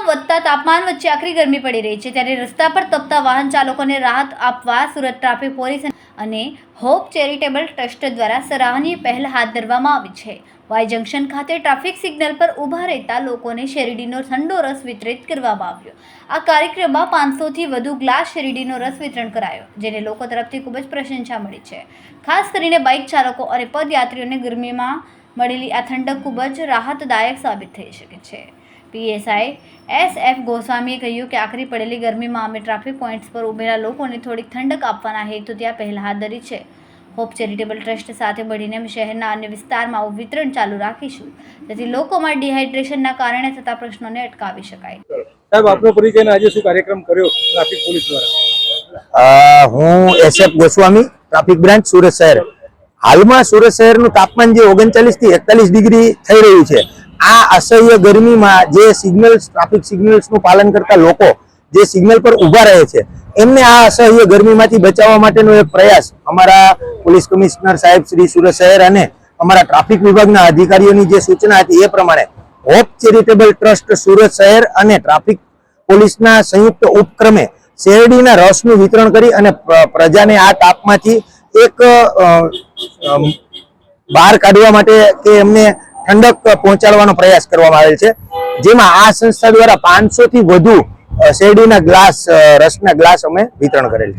વધતા તાપમાન વચ્ચે આકરી ગરમી પડી રહી છે, ત્યારે રસ્તા પર તપતા વાહન ચાલકોને રાહત આપવા સુરત ટ્રાફિક પોલીસ અને હોપ ચેરિટેબલ ટ્રસ્ટ દ્વારા સરાહનીય પહેલ હાથ ધરવામાં આવી છે। વાય જંકશન ખાતે ટ્રાફિક સિગ્નલ પર ઊભા રહેતા લોકોને શેરડીનો ઠંડો રસ વિતરિત કરવામાં આવ્યો। આ કાર્યક્રમમાં 500 થી વધુ ગ્લાસ શેરડીનો રસ વિતરણ કરાયો, જેને લોકો તરફથી ખૂબ જ પ્રશંસા મળી છે। ખાસ કરીને બાઇક ચાલકો અને પદયાત્રીઓને ગરમીમાં મળેલી આ ઠંડક ખૂબ જ રાહતદાયક સાબિત થઈ શકે છે। PSI SF. ગોસ્વામીએ કહ્યું કે આકરી પડેલી ગરમીમાં અમે ટ્રાફિક પોઈન્ટ્સ પર ઉભેલા લોકોને થોડીક ઠંડક આપવાના હેતુથી આ પહેલ હાથ ધરી છે। હોપ ચેરિટેબલ ટ્રસ્ટ સાથે મળીને અમે શહેરના અન્ય વિસ્તારમાં આવું વિતરણ ચાલુ રાખીશું, જેથી લોકોમાં ડિહાઇડ્રેશનના કારણે થતા પ્રશ્નોને અટકાવી શકાય। સાહેબ, આપનો પરિચય અને આજે શું કાર્યક્રમ કર્યો ટ્રાફિક પોલીસ દ્વારા? હું SF. Goswami, traffic branch, Surat શહેર। હાલમાં સુરત શહેરનું તાપમાન જે 39 થી 41 ડિગ્રી થઈ રહ્યું છે, આ અસહ્ય ગરમીમાં જે ટ્રાફિક સિગ્નલ્સનું પાલન કરતા લોકો જે સિગ્નલ પર ઊભા રહે છે, એમને આ અસહ્ય ગરમીમાંથી બચાવવા માટેનો એક પ્રયાસ અમારા પોલીસ કમિશનર સાહેબ શ્રી સુરત શહેર અને અમારા ટ્રાફિક વિભાગના અધિકારીઓની જે સૂચના હતી એ પ્રમાણે હોપ ચેરિટેબલ ટ્રસ્ટ સુરત શહેર અને ટ્રાફિક પોલીસના સંયુક્ત ઉપક્રમે શેરડીના રસનું વિતરણ કરી અને પ્રજાને આ તાપમાંથી એક બહાર કાઢવા માટે કે એમને ઠંડક પહોંચાડવાનો પ્રયાસ કરવામાં આવેલ છે, જેમાં આ સંસ્થા દ્વારા 500 થી વધુ શેરડીના ગ્લાસ રસના ગ્લાસ અમે વિતરણ કરેલ છે।